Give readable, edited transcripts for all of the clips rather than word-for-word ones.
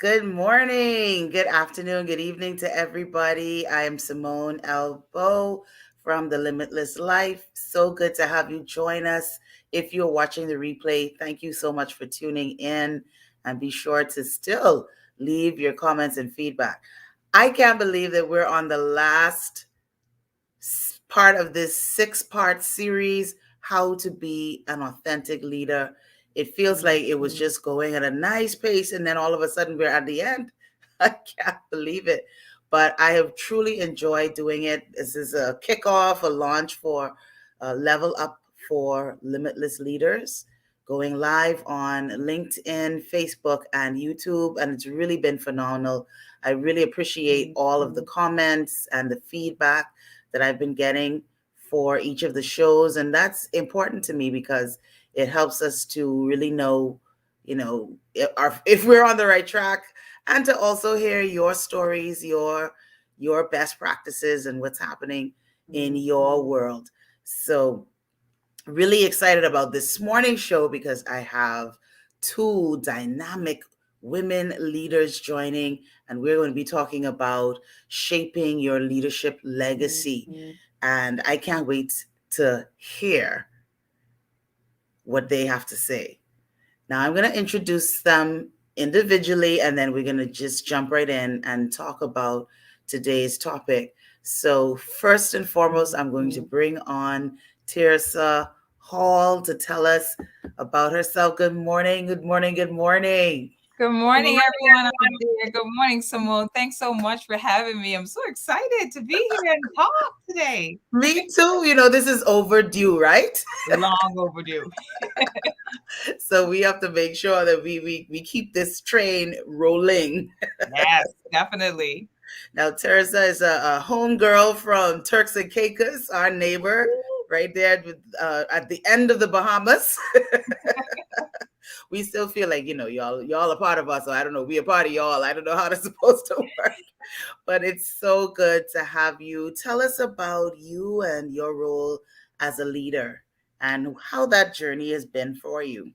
Good morning, good afternoon, good evening to everybody. I am Simmone L. Bowe from the Limitless Life. So good to have you join us. If you're watching the replay, thank you so much for tuning in, and be sure to still leave your comments and feedback. I can't believe that we're on the last part of this 6-part series, How to Be an Authentic Leader. It feels like it was just going at a nice pace, and then all of a sudden we're at the end. I can't believe it. But I have truly enjoyed doing it. This is a kickoff, a launch for Level Up for Limitless Leaders, going live on LinkedIn, Facebook, and YouTube. And it's really been phenomenal. I really appreciate all of the comments and the feedback that I've been getting for each of the shows. And that's important to me because it helps us to really know, if we're on the right track, and to also hear your stories, your best practices, and what's happening in your world. So really excited about this morning's show because I have two dynamic women leaders joining, and we're going to be talking about shaping your leadership legacy. And I can't wait to hear what they have to say. Now I'm going to introduce them individually, and then we're going to just jump right in and talk about today's topic. So first and foremost, I'm going to bring on Teresa Hall to tell us about herself. Good morning, good morning, good morning. Good morning, everyone. Good morning, Simmone. Thanks so much for having me. I'm so excited to be here and talk today. Me too. This is overdue, right? Long overdue. So we have to make sure that we keep this train rolling. Yes, definitely. Now, Teresa is a home girl from Turks and Caicos, our neighbor, right there at the end of the Bahamas. We still feel like, y'all are part of us. So I don't know, we are part of y'all. I don't know how that's supposed to work. But it's so good to have you. Tell us about you and your role as a leader and how that journey has been for you.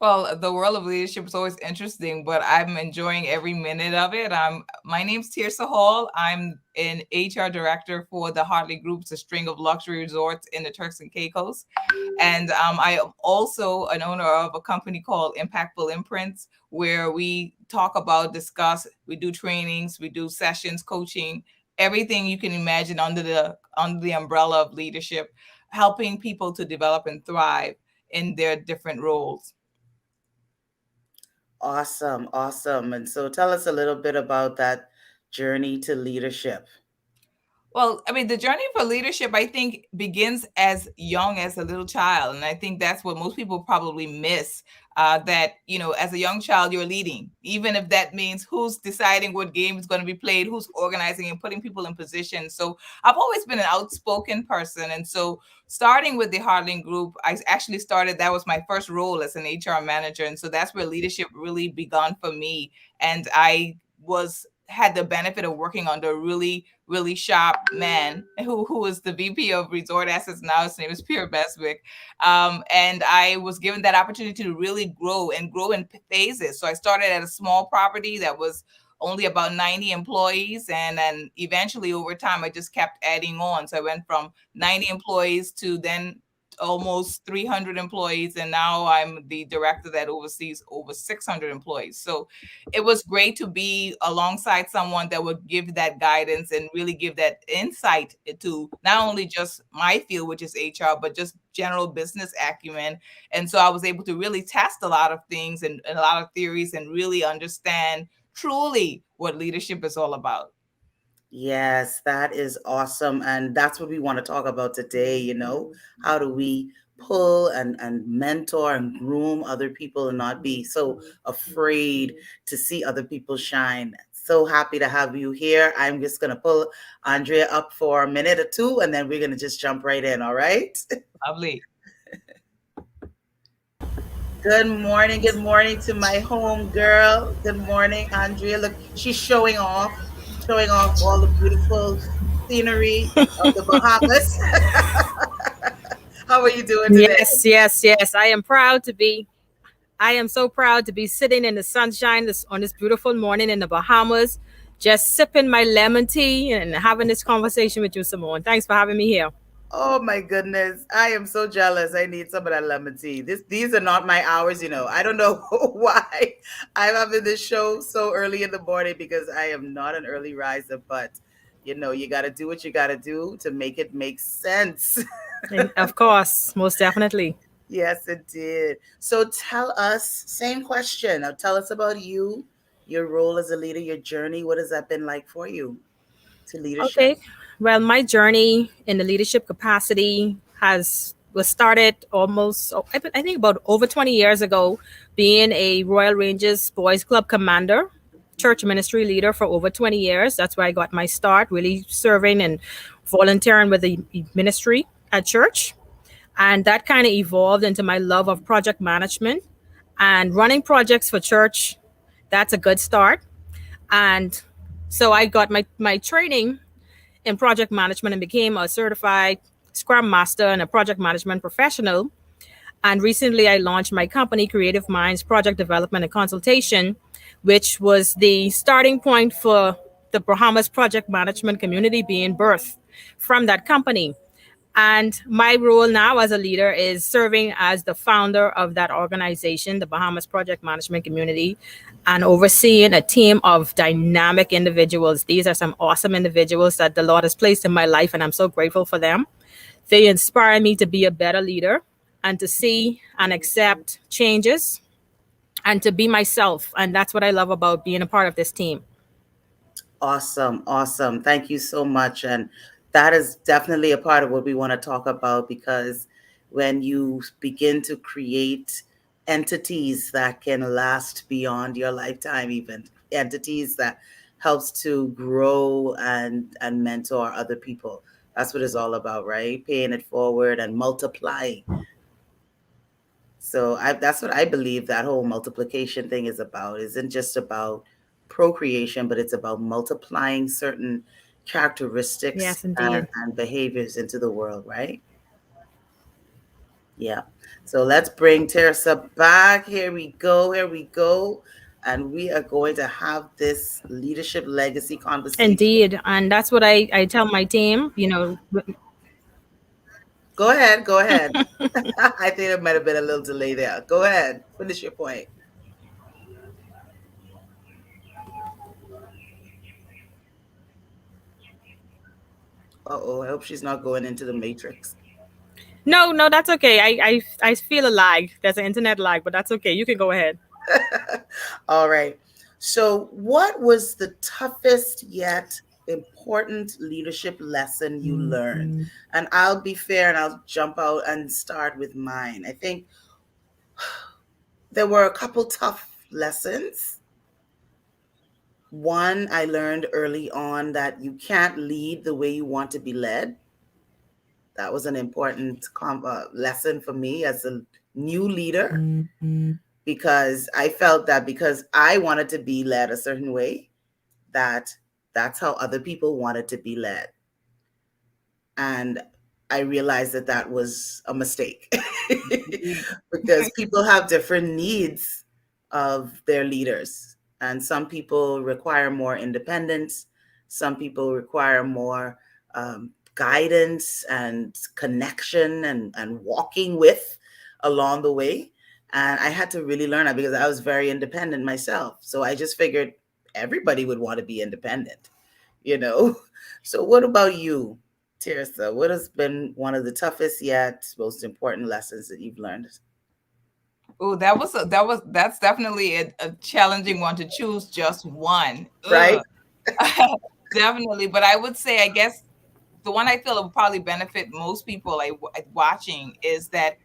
Well, the world of leadership is always interesting, but I'm enjoying every minute of it. My name's Tiersa Hall. I'm an HR director for the Hartley Group's a string of luxury resorts in the Turks and Caicos. And I am also an owner of a company called Impactful Imprints, where we talk about, discuss, we do trainings, we do sessions, coaching, everything you can imagine under the umbrella of leadership, helping people to develop and thrive in their different roles. Awesome. And so tell us a little bit about that journey to leadership. Well, I mean, the journey for leadership, I think, begins as young as a little child. And I think that's what most people probably miss, that, as a young child, you're leading, even if that means who's deciding what game is going to be played, who's organizing and putting people in position. So I've always been an outspoken person. And so starting with the Hartley Group, I actually that was my first role as an HR manager. And so that's where leadership really begun for me. And I had the benefit of working under a really, really sharp man who is the VP of Resort Assets now. His name is Pierre Beswick. And I was given that opportunity to really grow in phases. So I started at a small property that was only about 90 employees. And then eventually over time, I just kept adding on. So I went from 90 employees to then almost 300 employees, and now I'm the director that oversees over 600 employees. So it was great to be alongside someone that would give that guidance and really give that insight to not only just my field, which is HR, but just general business acumen. And so I was able to really test a lot of things and a lot of theories and really understand truly what leadership is all about. Yes, that is awesome. And that's what we want to talk about today. How do we pull and mentor and groom other people and not be so afraid to see other people shine. So happy to have you here. I'm just going to pull Andrea up for a minute or two, and then we're going to just jump right in. All right. Lovely. Good morning to my home girl. Good morning, Andrea. Look, she's showing off all the beautiful scenery of the Bahamas. How are you doing today? Yes. I am proud to be I am so proud to be sitting in the sunshine on this beautiful morning in the Bahamas, just sipping my lemon tea and having this conversation with you, Simmone. Thanks for having me here. Oh my goodness. I am so jealous. I need some of that lemon tea. These are not my hours, you know. I don't know why I'm having this show so early in the morning because I am not an early riser, but you know, you got to do what you got to do to make it make sense. And of course, most definitely. Yes, it did. So tell us, same question. Now tell us about you, your role as a leader, your journey. What has that been like for you to leadership? Okay. Well, my journey in the leadership capacity was started almost, I think, about over 20 years ago, being a Royal Rangers Boys Club commander, church ministry leader for over 20 years. That's where I got my start, really serving and volunteering with the ministry at church. And that kind of evolved into my love of project management and running projects for church. That's a good start. And so I got my training in project management and became a certified Scrum Master and a project management professional. And recently I launched my company, Creative Minds Project Development and Consultation, which was the starting point for the Bahamas project management community being birthed from that company. And my role now as a leader is serving as the founder of that organization, the Bahamas Project Management Community, and overseeing a team of dynamic individuals. These are some awesome individuals that the Lord has placed in my life, and I'm so grateful for them. They inspire me to be a better leader and to see and accept changes and to be myself. And that's what I love about being a part of this team. Awesome, awesome. Thank you so much. And that is definitely a part of what we want to talk about because when you begin to create entities that can last beyond your lifetime, even entities that helps to grow and mentor other people. That's what it's all about, right? Paying it forward and multiplying. So that's what I believe that whole multiplication thing is about. It isn't just about procreation, but it's about multiplying certain characteristics Yes, indeed. and behaviors into the world, right? Yeah. So let's bring Teresa back. Here we go. Here we go. And we are going to have this leadership legacy conversation. Indeed. And that's what I tell my team, you know. Go ahead. Go ahead. I think there might have been a little delay there. Go ahead. Finish your point. Uh-oh. I hope she's not going into the matrix. No, no, that's okay. I feel a lag. There's an internet lag, but that's okay. You can go ahead. All right. So, what was the toughest yet important leadership lesson you learned? And I'll be fair and I'll jump out and start with mine. I think there were a couple tough lessons. One, I learned early on that you can't lead the way you want to be led. That was an important lesson for me as a new leader because I felt that because I wanted to be led a certain way, that that's how other people wanted to be led. And I realized that that was a mistake because people have different needs of their leaders. And some people require more independence, some people require more guidance and connection and walking with along the way. And I had to really learn that because I was very independent myself. So I just figured everybody would want to be independent, you know? So, what about you, Tiersa? What has been one of the toughest yet most important lessons that you've learned? Oh, that's definitely a challenging one to choose just one. Right? Ugh. Definitely, but I would say, I guess the one I feel will probably benefit most people like watching is that,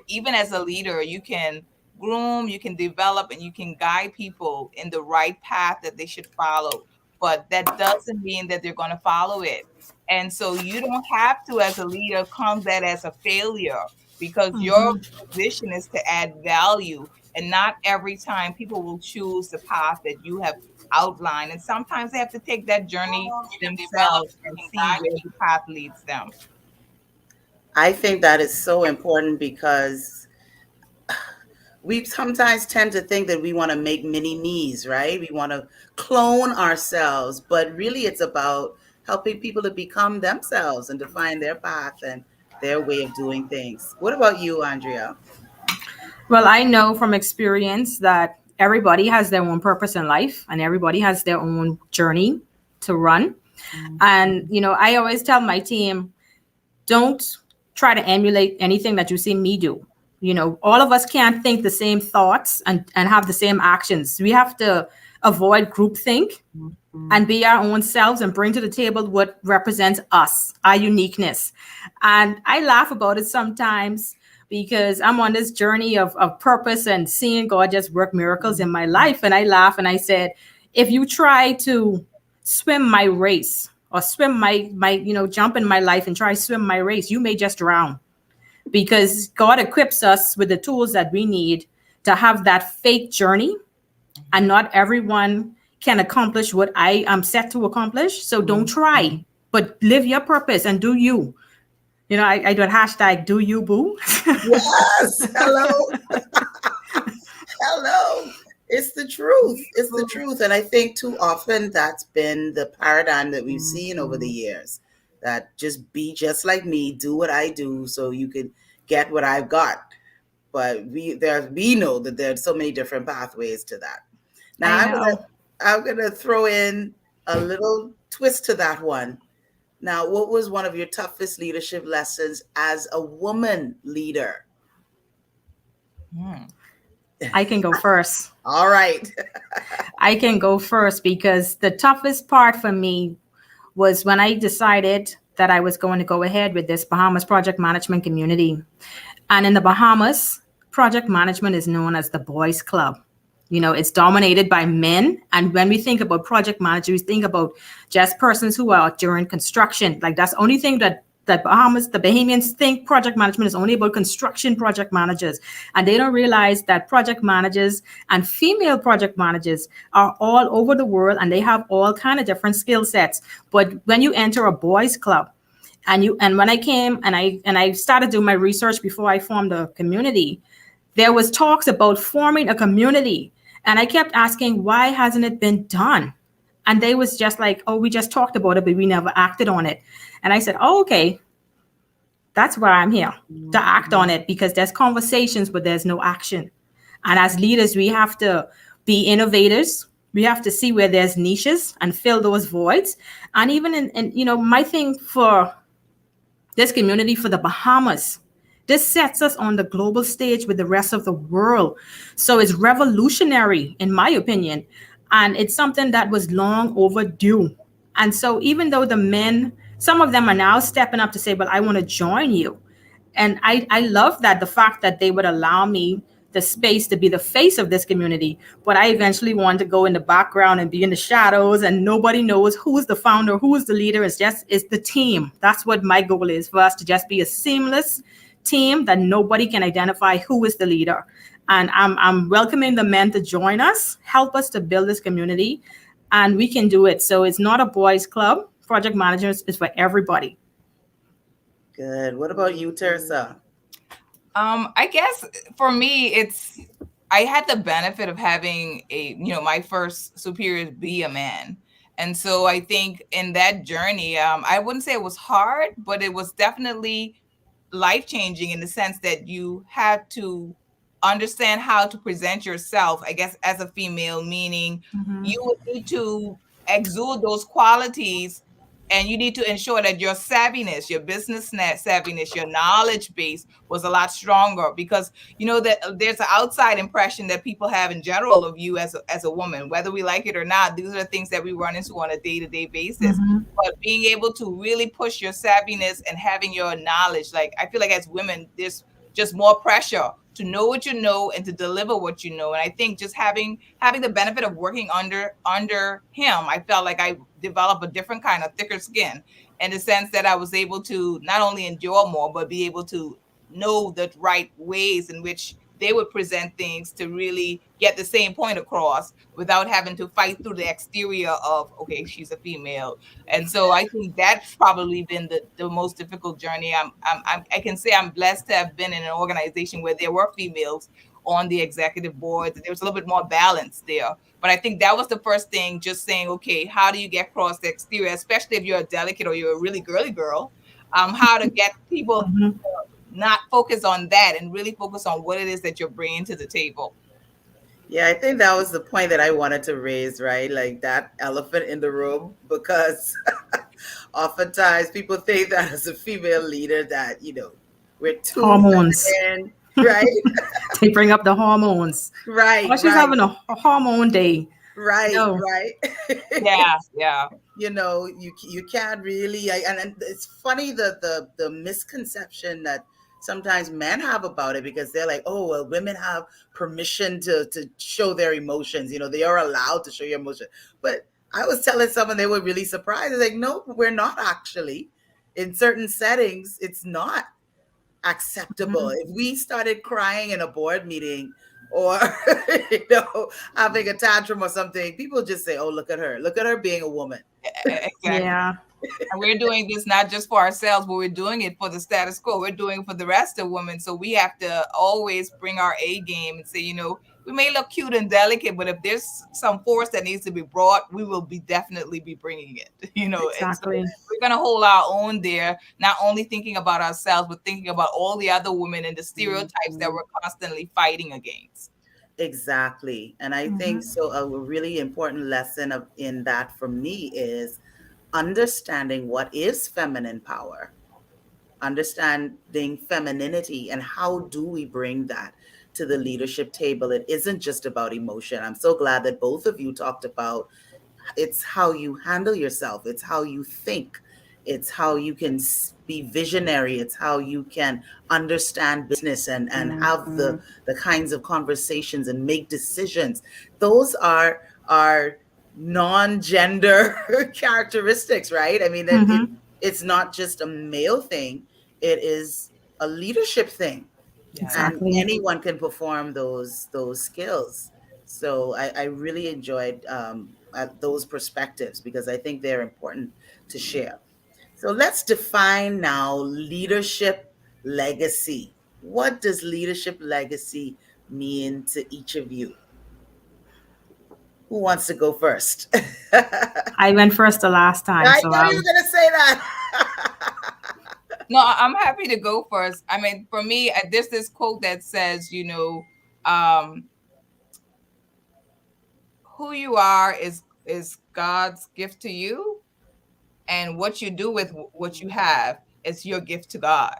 even as a leader, you can groom, you can develop, and you can guide people in the right path that they should follow. But that doesn't mean that they're going to follow it. And so you don't have to, as a leader, count that as a failure because your position is to add value. And not every time people will choose the path that you have outlined. And sometimes they have to take that journey themselves and see where the path leads them. I think that is so important because We sometimes tend to think that we want to make mini me's, right? We want to clone ourselves, but really it's about helping people to become themselves and to find their path and their way of doing things. What about you, Andrea? Well, I know from experience that everybody has their own purpose in life and everybody has their own journey to run. And, I always tell my team, don't try to emulate anything that you see me do. All of us can't think the same thoughts and have the same actions. We have to avoid groupthink and be our own selves and bring to the table what represents us, our uniqueness. And I laugh about it sometimes because I'm on this journey of purpose and seeing God just work miracles in my life. And I laugh and I said, if you try to swim my race or swim my jump in my life and try to swim my race, you may just drown, because God equips us with the tools that we need to have that faith journey. And not everyone can accomplish what I am set to accomplish. So don't try, but live your purpose and do you. I do a hashtag do you boo. Yes. Hello. Hello. It's the truth. It's the truth. And I think too often that's been the paradigm that we've seen over the years. That just be just like me, do what I do so you can get what I've got. But we know that there's so many different pathways to that. Now I know. I'm gonna throw in a little twist to that one. Now, what was one of your toughest leadership lessons as a woman leader? I can go first. All right. I can go first because the toughest part for me was when I decided that I was going to go ahead with this Bahamas project management community. And in the Bahamas, project management is known as the boys' club. It's dominated by men. And when we think about project managers, we think about just persons who are during construction. Like that's the only thing that the Bahamians think project management is only about construction project managers. And they don't realize that project managers and female project managers are all over the world and they have all kind of different skill sets. But when you enter a boys' club, and when I came and I started doing my research before I formed a community, there was talks about forming a community. And I kept asking, why hasn't it been done? And they was just like, oh, we just talked about it, but we never acted on it. And I said, oh, okay, that's why I'm here, to act on it, because there's conversations, but there's no action. And as leaders, we have to be innovators. We have to see where there's niches and fill those voids. And even in my thing for this community for the Bahamas, this sets us on the global stage with the rest of the world. So it's revolutionary, in my opinion. And it's something that was long overdue. And so even though the men, some of them are now stepping up to say, well, I want to join you. And I love that, the fact that they would allow me the space to be the face of this community. But I eventually wanted to go in the background and be in the shadows, and nobody knows who's the founder, who's the leader. It's the team. That's what my goal is, for us to just be a seamless team that nobody can identify who is the leader. And I'm welcoming the men to join us, help us to build this community, and we can do it. So it's not a boys' club. Project managers is for everybody. Good. What about you, Teresa? I guess for me, I had the benefit of having my first superior be a man. And so I think in that journey, I wouldn't say it was hard, but it was definitely life-changing in the sense that you had to understand how to present yourself, I guess, as a female, meaning you would need to exude those qualities, and you need to ensure that your savviness, your business savviness, your knowledge base was a lot stronger, because that there's an outside impression that people have in general of you as a woman, whether we like it or not. These are the things that we run into on a day-to-day basis. But being able to really push your savviness and having your knowledge, like I feel like as women, there's just more pressure to know what you know and to deliver what you know. And I think just having the benefit of working under him, I felt like I developed a different kind of thicker skin, in the sense that I was able to not only endure more, but be able to know the right ways in which they would present things to really get the same point across without having to fight through the exterior of, okay, she's a female. And so I think that's probably been the most difficult journey. I can say I'm blessed to have been in an organization where there were females on the executive boards. There was a little bit more balance there. But I think that was the first thing, just saying, okay, how do you get across the exterior, especially if you're a delicate or you're a really girly girl, how to get people not focus on that and really focus on what it is that you're bringing to the table. Yeah, I think that was the point that I wanted to raise, right? Like that elephant in the room, because oftentimes people think that as a female leader that, we're too Hormones. feminine, right? They bring up the hormones. Right, Oh, she's right, having a hormone day. right, No. right. Yeah, yeah. You can't really, and it's funny the misconception that sometimes men have about it, because they're like, oh well, women have permission to show their emotions, they are allowed to show your emotion. But I was telling someone, they were really surprised. They're like, no, we're not actually. In certain settings, it's not acceptable. If we started crying in a board meeting, or having a tantrum or something, people just say, oh, look at her being a woman. Exactly. Yeah. And we're doing this not just for ourselves, but we're doing it for the status quo. We're doing it for the rest of women. So we have to always bring our A game and say, we may look cute and delicate, but if there's some force that needs to be brought, we will definitely be bringing it, And so Exactly. we're going to hold our own there, not only thinking about ourselves, but thinking about all the other women and the stereotypes that we're constantly fighting against. Exactly. And I think so. A really important lesson in that for me is understanding what is feminine power, understanding femininity, and how do we bring that to the leadership table. It isn't just about emotion. I'm so glad that both of you talked about it's how you handle yourself, it's how you think, it's how you can be visionary, it's how you can understand business and have the kinds of conversations and make decisions. Those are non-gender characteristics, right? I mean, it's not just a male thing, it is a leadership thing. Yeah. And Exactly. anyone can perform those skills. So I really enjoyed those perspectives, because I think they're important to share. So let's define now leadership legacy. What does leadership legacy mean to each of you? Who wants to go first? I went first the last time, I so know you were going to say that. No, I'm happy to go first. I mean, for me, there's this quote that says, who you are is God's gift to you, and what you do with what you have is your gift to God.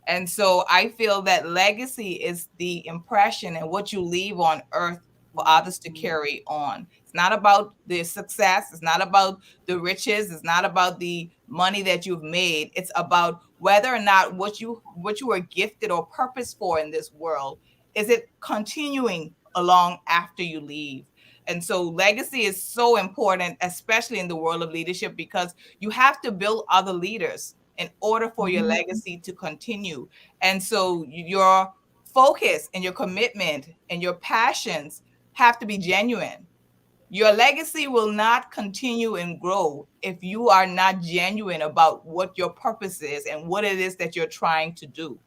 And so I feel that legacy is the impression and what you leave on earth for others to carry on. It's not about the success, it's not about the riches, it's not about the money that you've made. It's about whether or not what you were gifted or purposed for in this world, is it continuing along after you leave. And so legacy is so important, especially in the world of leadership, because you have to build other leaders in order for your legacy to continue. And so your focus and your commitment and your passions have to be genuine. Your legacy will not continue and grow if you are not genuine about what your purpose is and what it is that you're trying to do.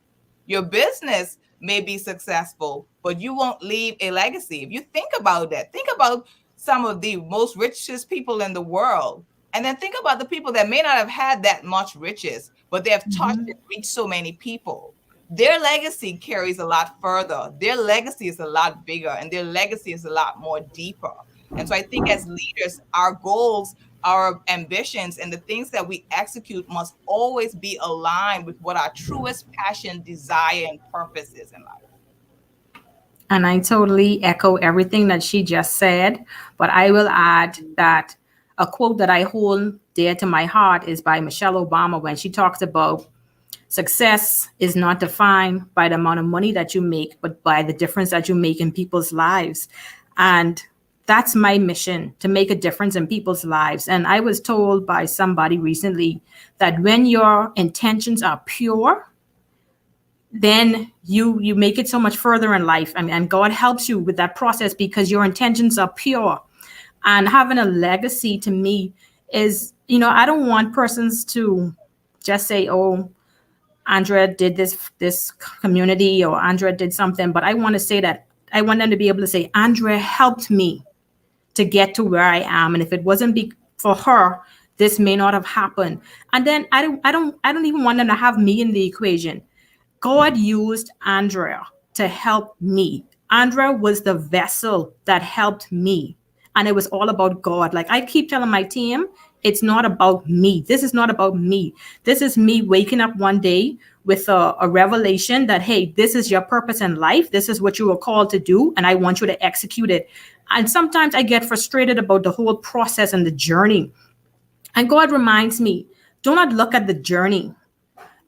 Your business may be successful, but you won't leave a legacy. If you think about that, think about some of the most richest people in the world. And then think about the people that may not have had that much riches, but they have touched and reached so many people. Their legacy carries a lot further. Their legacy is a lot bigger, and their legacy is a lot more deeper. And so I think as leaders, our goals, our ambitions, and the things that we execute must always be aligned with what our truest passion, desire, and purpose is in life. And I totally echo everything that she just said. But I will add that a quote that I hold dear to my heart is by Michelle Obama, when she talks about success is not defined by the amount of money that you make, but by the difference that you make in people's lives. And that's my mission, to make a difference in people's lives. And I was told by somebody recently that when your intentions are pure, then you make it so much further in life. I mean, and God helps you with that process because your intentions are pure. And having a legacy to me is, I don't want persons to just say, oh, Andrea did this community, or Andrea did something, but I want to say that them to be able to say, Andrea helped me to get to where I am. And if it wasn't for her, this may not have happened. And then I don't even want them to have me in the equation. God used Andrea to help me. Andrea was the vessel that helped me. And it was all about God. Like I keep telling my team, it's not about me. This is not about me. This is me waking up one day with a revelation that, hey, this is your purpose in life. This is what you were called to do. And I want you to execute it. And sometimes I get frustrated about the whole process and the journey. And God reminds me, do not look at the journey.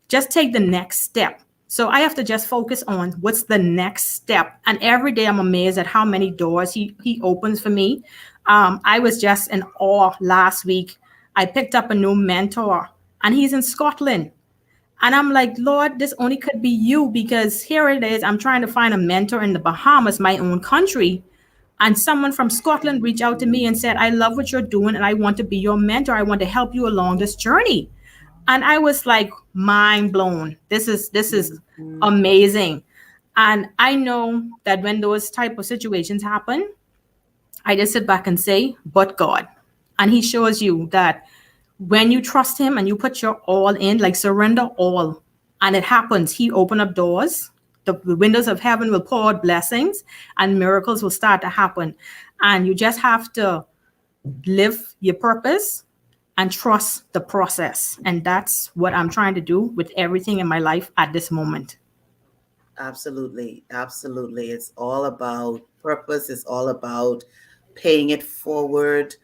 Just take the next step. So I have to just focus on what's the next step. And every day I'm amazed at how many doors he opens for me. I was just in awe last week. I picked up a new mentor and he's in Scotland. And I'm like, Lord, this only could be you, because here it is. I'm trying to find a mentor in the Bahamas, my own country. And someone from Scotland reached out to me and said, I love what you're doing and I want to be your mentor. I want to help you along this journey. And I was like, mind blown. This is amazing. And I know that when those type of situations happen, I just sit back and say, but God. And he shows you that when you trust him and you put your all in, like surrender all, and it happens, he opened up doors. The windows of heaven will pour out blessings and miracles will start to happen. And you just have to live your purpose and trust the process. And that's what I'm trying to do with everything in my life at this moment. Absolutely. Absolutely. It's all about purpose. It's all about paying it forward,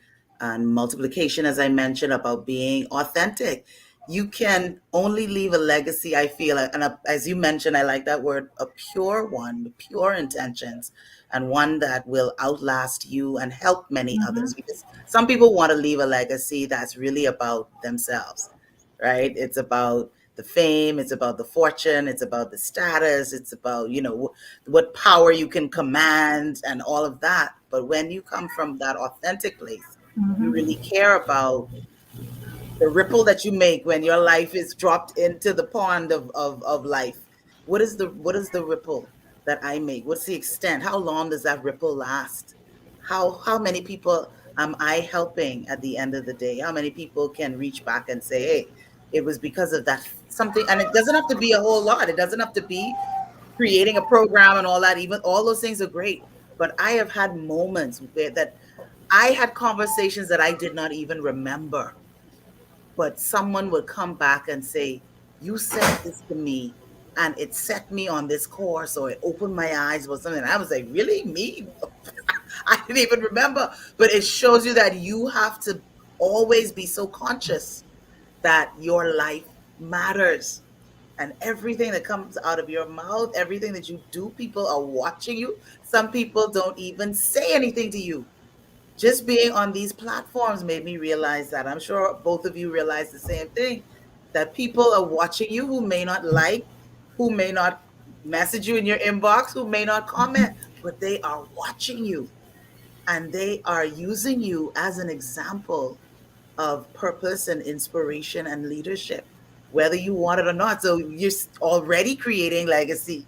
and multiplication, as I mentioned, about being authentic. You can only leave a legacy, I feel, and as you mentioned, I like that word, a pure one, with pure intentions, and one that will outlast you and help many others. Because some people want to leave a legacy that's really about themselves, right? It's about the fame, it's about the fortune, it's about the status, it's about, what power you can command and all of that. But when you come from that authentic place, you really care about the ripple that you make when your life is dropped into the pond of life. What is the ripple that I make? What's the extent? How long does that ripple last? How many people am I helping at the end of the day? How many people can reach back and say, hey, it was because of that something? And it doesn't have to be a whole lot. It doesn't have to be creating a program and all that. Even all those things are great. But I have had moments where that I had conversations that I did not even remember. But someone would come back and say, you said this to me and it set me on this course, or it opened my eyes or something. And I was like, really? Me? I didn't even remember. But it shows you that you have to always be so conscious that your life matters. And everything that comes out of your mouth, everything that you do, people are watching you. Some people don't even say anything to you. Just being on these platforms made me realize that. I'm sure both of you realize the same thing, that people are watching you who may not like, who may not message you in your inbox, who may not comment, but they are watching you and they are using you as an example of purpose and inspiration and leadership, whether you want it or not. So you're already creating legacy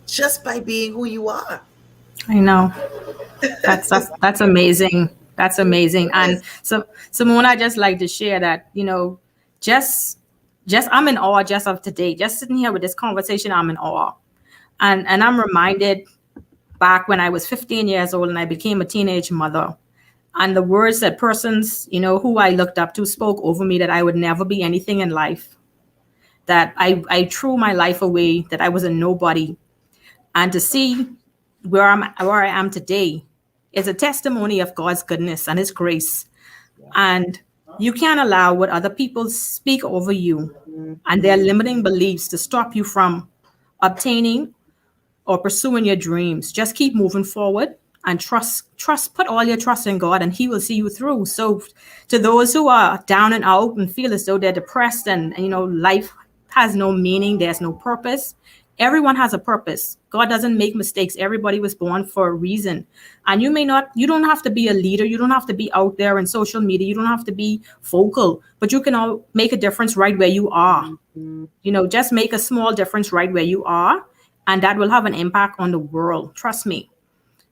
just by being who you are. I know. That's amazing. That's amazing. And so, Simmone, I just like to share that, just I'm in awe just of today. Just sitting here with this conversation, I'm in awe. And I'm reminded back when I was 15 years old and I became a teenage mother. And the words that persons, who I looked up to spoke over me, that I would never be anything in life, that I threw my life away, that I was a nobody. And to see where I am today is a testimony of God's goodness and his grace. And you can't allow what other people speak over you and their limiting beliefs to stop you from obtaining or pursuing your dreams. Just keep moving forward and trust, put all your trust in God and he will see you through. So to those who are down and out and feel as though they're depressed and life has no meaning, there's no purpose. Everyone has a purpose. God doesn't make mistakes. Everybody was born for a reason. And you don't have to be a leader. You don't have to be out there in social media. You don't have to be vocal, but you can all make a difference right where you are. Just make a small difference right where you are. And that will have an impact on the world. Trust me.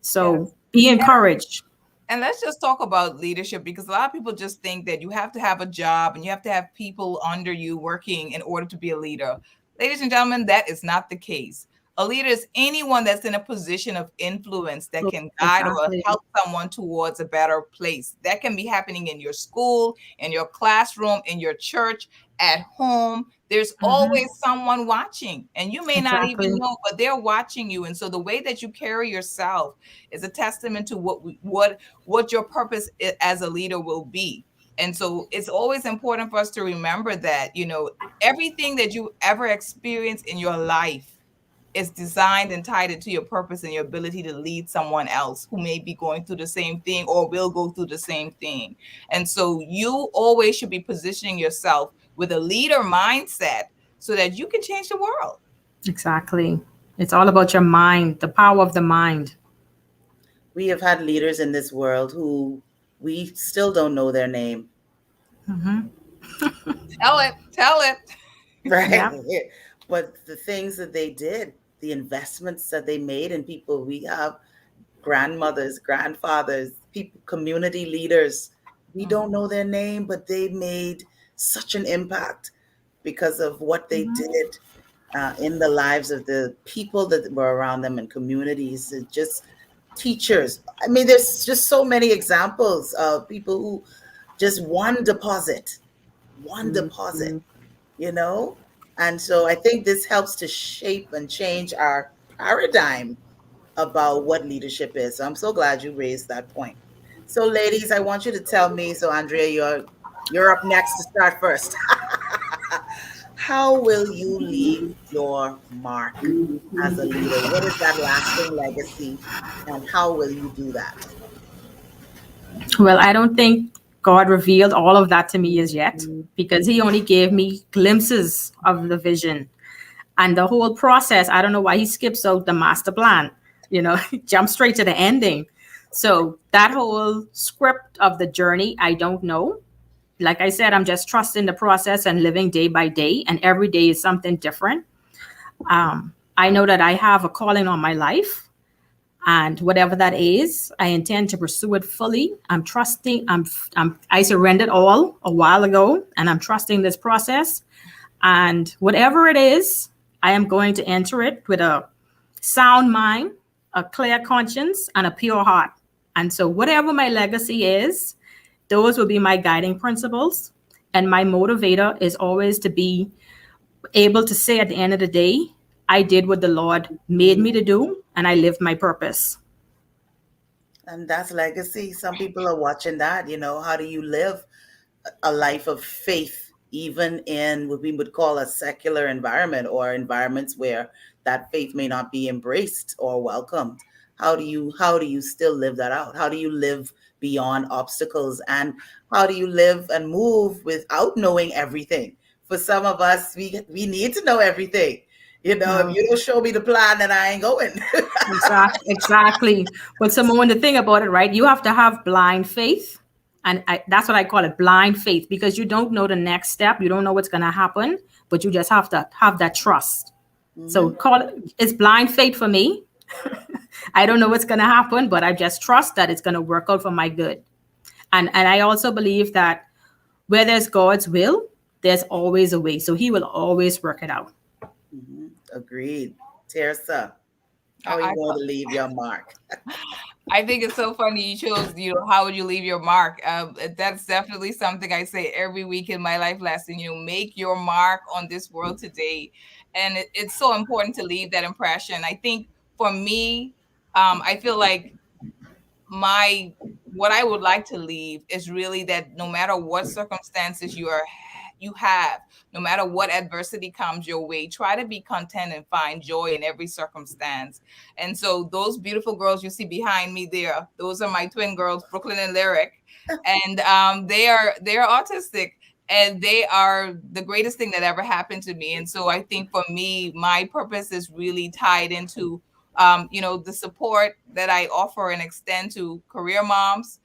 So be encouraged. And let's just talk about leadership, because a lot of people just think that you have to have a job and you have to have people under you working in order to be a leader. Ladies and gentlemen, that is not the case. A leader is anyone that's in a position of influence that can guide or Exactly. help someone towards a better place. That can be happening in your school, in your classroom, in your church, at home. There's always someone watching, and you may not even Exactly. know, but they're watching you. And so the way that you carry yourself is a testament to what your purpose as a leader will be. And so it's always important for us to remember that, everything that you ever experience in your life is designed and tied into your purpose and your ability to lead someone else who may be going through the same thing or will go through the same thing. And so you always should be positioning yourself with a leader mindset so that you can change the world. Exactly. It's all about your mind, the power of the mind. We have had leaders in this world who we still don't know their name, Tell it. right? Yeah. But the things that they did, the investments that they made in people, we have grandmothers, grandfathers, people, community leaders. We don't know their name, but they made such an impact because of what they did in the lives of the people that were around them and communities. It just teachers. I mean, there's just so many examples of people who just one deposit, you know? And so I think this helps to shape and change our paradigm about what leadership is. So I'm so glad you raised that point. So ladies, I want you to tell me, so Andrea, you're up next to start first. How will you leave your mark as a leader? What is that lasting legacy and how will you do that? Well, I don't think God revealed all of that to me as yet because He only gave me glimpses of the vision. And the whole process, I don't know why He skips out the master plan, jump straight to the ending. So that whole script of the journey, I don't know. Like I said, I'm just trusting the process and living day by day, and every day is something different. I know that I have a calling on my life, and whatever that is, I intend to pursue it fully. I'm trusting. I surrendered all a while ago, and I'm trusting this process. And whatever it is, I am going to enter it with a sound mind, a clear conscience, and a pure heart. And so, whatever my legacy is, those will be my guiding principles. And my motivator is always to be able to say at the end of the day, I did what the Lord made me to do, and I lived my purpose. And that's legacy. Some people are watching that, how do you live a life of faith, even in what we would call a secular environment or environments where that faith may not be embraced or welcomed. How do you still live that out? How do you live beyond obstacles? And how do you live and move without knowing everything? For some of us, we need to know everything. If No, you don't show me the plan, then I ain't going. exactly. But Simone, the thing about it, right? You have to have blind faith. And that's what I call it, blind faith, because you don't know the next step. You don't know what's going to happen, but you just have to have that trust. So it's blind faith for me. I don't know what's going to happen, but I just trust that it's going to work out for my good. And I also believe that where there's God's will, there's always a way. So He will always work it out. Agreed. Teresa, how are you I, going to leave your mark? I think it's so funny you chose, how would you leave your mark? That's definitely something I say every week in my life lesson, make your mark on this world today. And it's so important to leave that impression. I think for me, I feel like what I would like to leave is really that no matter what circumstances you have, no matter what adversity comes your way, try to be content and find joy in every circumstance. And so those beautiful girls you see behind me there, those are my twin girls, Brooklyn and Lyric, and they're autistic. And they are the greatest thing that ever happened to me. And so I think for me, my purpose is really tied into the support that I offer and extend to career moms,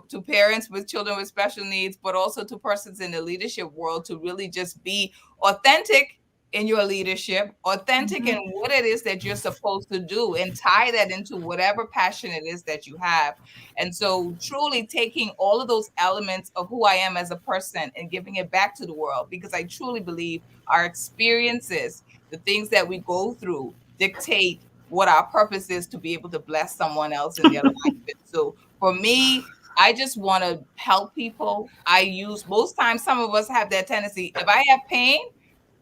to parents with children with special needs, but also to persons in the leadership world to really just be authentic in your leadership, authentic in what it is that you're supposed to do, and tie that into whatever passion it is that you have. And so, truly taking all of those elements of who I am as a person and giving it back to the world, because I truly believe our experiences, the things that we go through, dictate what our purpose is to be able to bless someone else in their life. And so, for me, I just want to help people. I use most times, some of us have that tendency. If I have pain,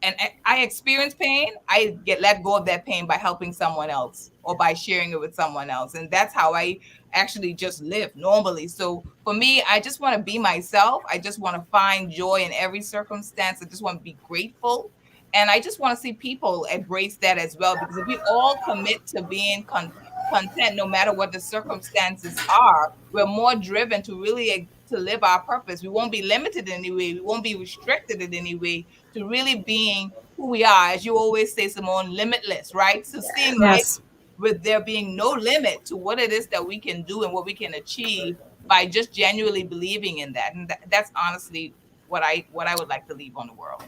and I experience pain, I get let go of that pain by helping someone else or by sharing it with someone else. And that's how I actually just live normally. So for me, I just want to be myself. I just want to find joy in every circumstance. I just want to be grateful. And I just want to see people embrace that as well. Because if we all commit to being content, no matter what the circumstances are, we're more driven to really to live our purpose. We won't be limited in any way. We won't be restricted in any way to really being who we are. As you always say, Simmone, limitless, right? So seeing life Yes. with there being no limit to what it is that we can do and what we can achieve by just genuinely believing in that. And that's honestly what I would like to leave on the world.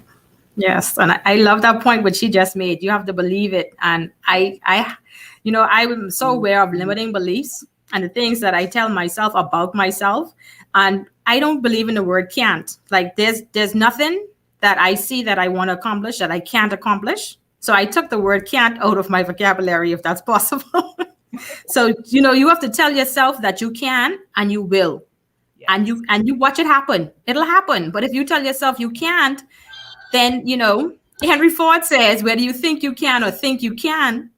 Yes, and I love that point which she just made. You have to believe it, and I'm so aware of limiting beliefs and the things that I tell myself about myself, and I don't believe in the word can't. Like there's nothing that I see that I want to accomplish that I can't accomplish. So I took the word can't out of my vocabulary, if that's possible. So you have to tell yourself that you can and you will, Yes. and you watch it happen. It'll happen. But if you tell yourself you can't, then Henry Ford says, whether you think you can or think you can,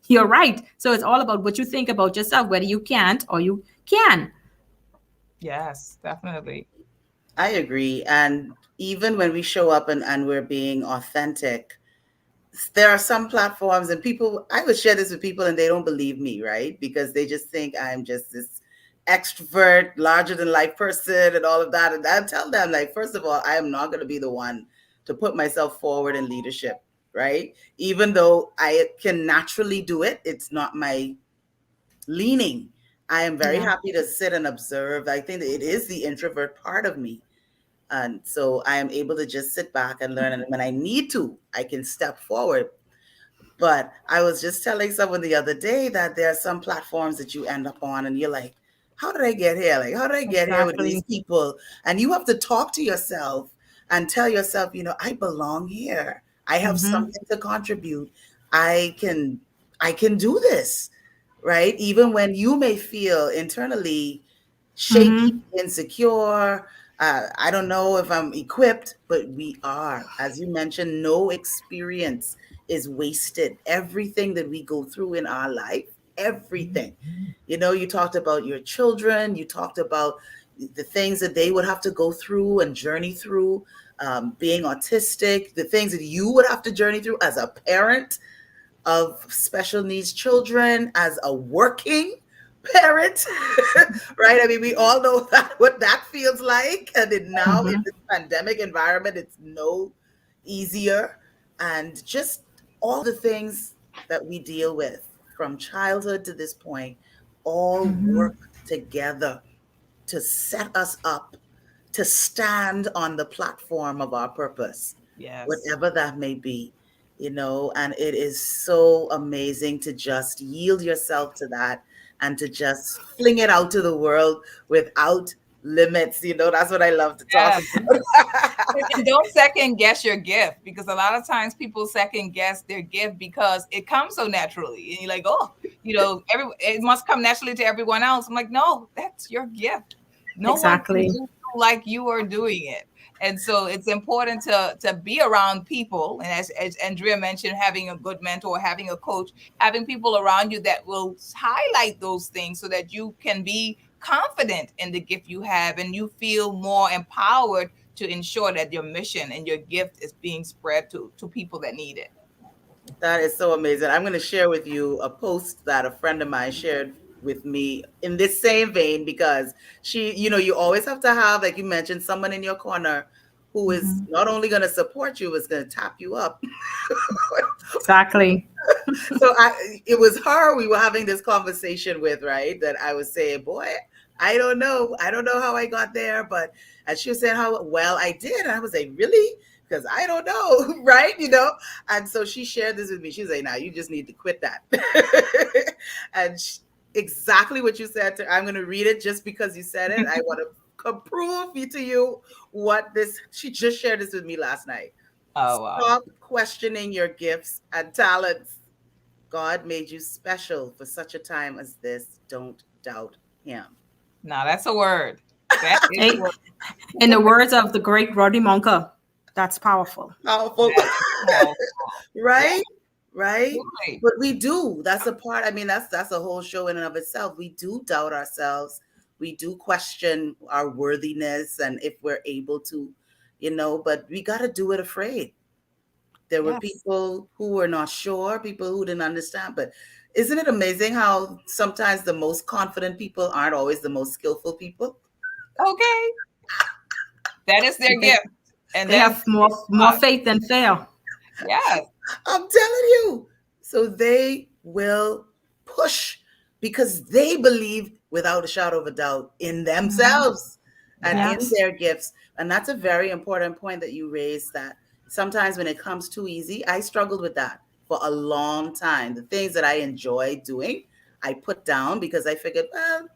you're right. So it's all about what you think about yourself, whether you can't or you can. Yes, definitely. I agree. And even when we show up and we're being authentic, there are some platforms and people, I would share this with people and they don't believe me, right? Because they just think I'm just this extrovert, larger than life person and all of that. And I tell them, like, first of all, I am not going to be the one to put myself forward in leadership, right? Even though I can naturally do it, it's not my leaning. I am very Yeah. happy to sit and observe. I think that it is the introvert part of me. And so I am able to just sit back and learn. And when I need to, I can step forward. But I was just telling someone the other day that there are some platforms that you end up on and you're like, how did I get here? Like, how did I get here with these Exactly. people? And you have to talk to yourself and tell yourself, I belong here. I have Mm-hmm. something to contribute. I can I can do this, right? Even when you may feel internally shaky, Mm-hmm. insecure, I don't know if I'm equipped, but we are. As you mentioned, no experience is wasted. Everything that we go through in our life, everything. You talked about your children, you talked about the things that they would have to go through and journey through, being autistic, the things that you would have to journey through as a parent of special needs children, as a working parent, right? I mean, we all know what that feels like. And then now in Mm-hmm. this pandemic environment, it's no easier. And just all the things that we deal with from childhood to this point all Mm-hmm. work together to set us up to stand on the platform of our purpose, Yes. whatever that may be, and it is so amazing to just yield yourself to that and to just fling it out to the world without limits. That's what I love to talk Yes. about. And don't second guess your gift, because a lot of times people second guess their gift because it comes so naturally. And you're like, oh, it must come naturally to everyone else. I'm like, no, that's your gift. No one can Exactly. do like you are doing it. And so it's important to be around people. And as Andrea mentioned, having a good mentor, having a coach, having people around you that will highlight those things so that you can be confident in the gift you have and you feel more empowered to ensure that your mission and your gift is being spread to people that need it. That is so amazing. I'm going to share with you a post that a friend of mine shared with me in this same vein, because you always have to have, like you mentioned, someone in your corner who is Mm-hmm. not only going to support you, is going to tap you up. Exactly. So it was her we were having this conversation with, right? That I was saying, boy, I don't know how I got there, but and she was saying how well I did, and I was like, really? because I don't know, right? And so she shared this with me. She's like, "Now you just need to quit that." and exactly what you said. I'm going to read it just because you said it. I want to prove to you what this. She just shared this with me last night. Oh wow. Stop questioning your gifts and talents. God made you special for such a time as this. Don't doubt Him. Now that's a word. That is a Hey, word. in the words of the great Roddy Monka, that's powerful. Powerful. That is powerful. Yeah, Right? Right? absolutely. But we do. That's a part. I mean, that's a whole show in and of itself. We do doubt ourselves. We do question our worthiness and if we're able to, but we got to do it afraid. There were Yes. people who were not sure, people who didn't understand. But isn't it amazing how sometimes the most confident people aren't always the most skillful people? Okay. That is their They, gift. And they then have more faith than fear. yes. I'm telling you. So they will push because they believe without a shadow of a doubt in themselves and Yeah. in Yes. their gifts. And that's a very important point that you raised, that sometimes when it comes too easy, I struggled with that for a long time. The things that I enjoy doing, I put down because I figured, well,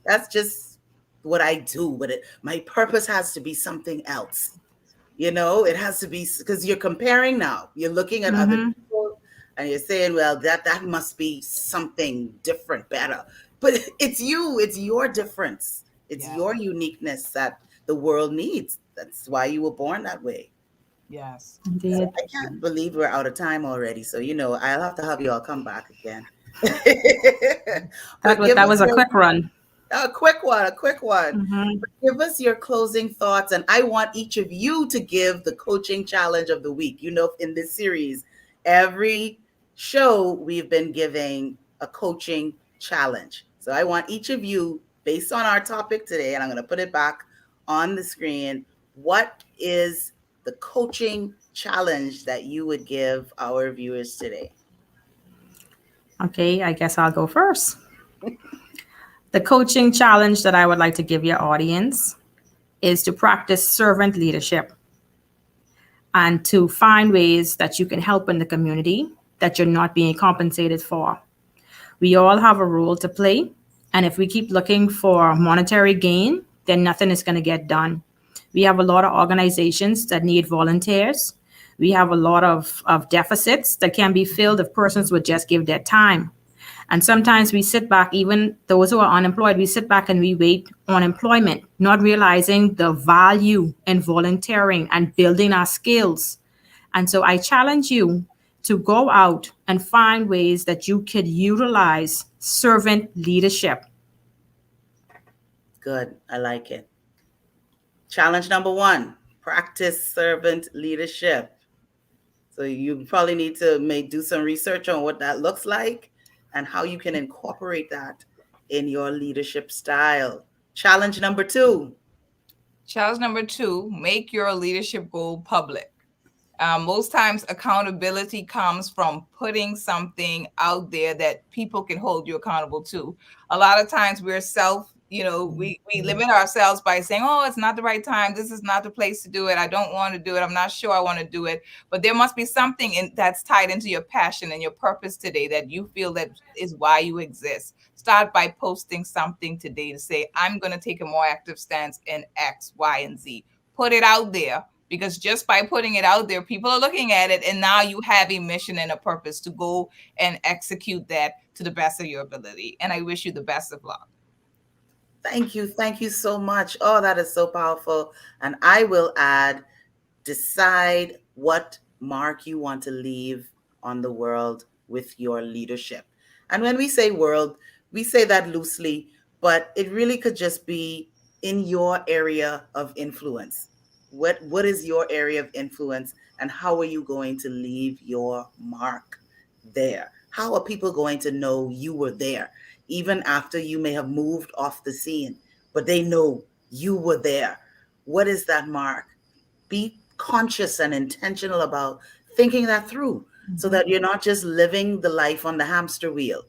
that's just what I do. But my purpose has to be something else. It has to be, because you're comparing now. You're looking at other Mm-hmm. people and you're saying, well, that must be something different, better. But it's you, it's your difference. It's Yeah. your uniqueness that the world needs. That's why you were born that way. Yes. So Indeed. I can't believe we're out of time already. So, I'll have to have you all come back again. That But was give that us was a quick run. a quick one, a quick one. Mm-hmm. Give us your closing thoughts, and I want each of you to give the coaching challenge of the week. In this series, every show we've been giving a coaching challenge. So I want each of you, based on our topic today, and I'm going to put it back on the screen, what is the coaching challenge that you would give our viewers today? Okay, I guess I'll go first. The coaching challenge that I would like to give your audience is to practice servant leadership and to find ways that you can help in the community that you're not being compensated for. We all have a role to play, and if we keep looking for monetary gain, then nothing is going to get done. We have a lot of organizations that need volunteers. We have a lot of deficits that can be filled if persons would just give their time. And sometimes we sit back, even those who are unemployed, we sit back and we wait on employment, not realizing the value in volunteering and building our skills. And so I challenge you to go out and find ways that you could utilize servant leadership. Good. I like it. Challenge number one, practice servant leadership. So you probably need to do some research on what that looks like and how you can incorporate that in your leadership style. Challenge number two. Challenge number 2, make your leadership goal public. Most times accountability comes from putting something out there that people can hold you accountable to. A lot of times we're we limit ourselves by saying, oh, it's not the right time, this is not the place to do it, I don't want to do it, I'm not sure I want to do it. But there must be something that's tied into your passion and your purpose today that you feel that is why you exist. Start by posting something today to say, I'm going to take a more active stance in X, Y, and Z. Put it out there, because just by putting it out there, people are looking at it, and now you have a mission and a purpose to go and execute that to the best of your ability. And I wish you the best of luck. Thank you. Thank you so much. Oh, that is so powerful. And I will add, decide what mark you want to leave on the world with your leadership. And when we say world, we say that loosely, but it really could just be in your area of influence. What is your area of influence, and how are you going to leave your mark there? How are people going to know you were there, even after you may have moved off the scene, but they know you were there? What is that mark? Be conscious and intentional about thinking that through, so that you're not just living the life on the hamster wheel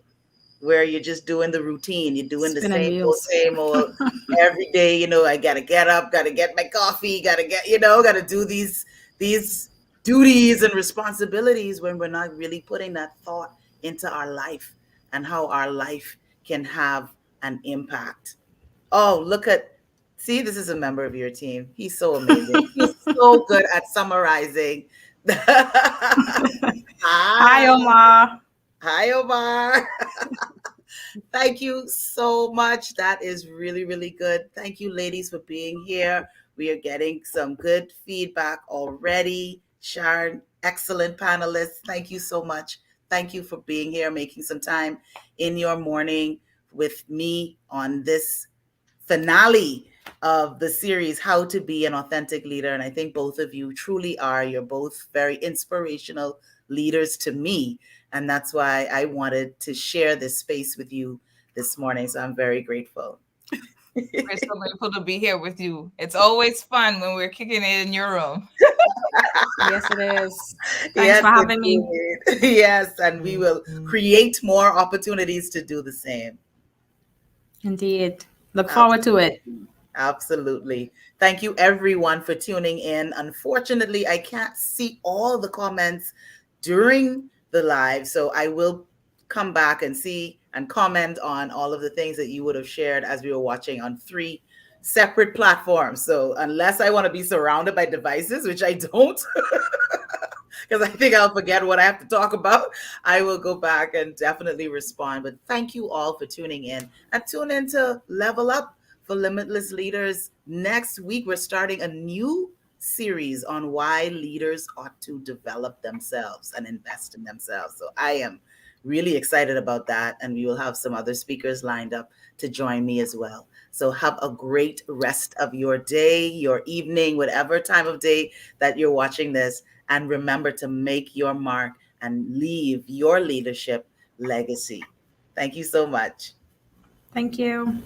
where you're just doing the routine. You're doing the Spinning wheels. same old every day. I got to get up, got to get my coffee, got to do these these duties and responsibilities when we're not really putting that thought into our life and how our life can have an impact. Oh, look at, see, this is a member of your team. He's so amazing. He's so good at summarizing. Hi, Hi. Omar. Hi, Omar. Thank you so much. That is really, really good. Thank you, ladies, for being here. We are getting some good feedback already. Sharon, excellent panelists. Thank you so much. Thank you for being here, making some time in your morning with me on this finale of the series, How to Be an Authentic Leader. And I think both of you truly are. You're both very inspirational leaders to me. And that's why I wanted to share this space with you this morning. So I'm very grateful. We're so grateful to be here with you. It's always fun when we're kicking it in your room. Yes, it is. Thanks Yes, for having me. yes, and we will create more opportunities to do the same. Indeed. Look forward to it. Absolutely. Thank you, everyone, for tuning in. Unfortunately, I can't see all the comments during the live, so I will come back and see and comment on all of the things that you would have shared as we were watching on 3 separate platforms. So, unless I want to be surrounded by devices, which I don't, because I think I'll forget what I have to talk about, I will go back and definitely respond. But thank you all for tuning in, and tune in to Level Up for Limitless Leaders. Next week, we're starting a new series on why leaders ought to develop themselves and invest in themselves. So I am really excited about that. And we will have some other speakers lined up to join me as well. So have a great rest of your day, your evening, whatever time of day that you're watching this. And remember to make your mark and leave your leadership legacy. Thank you so much. Thank you.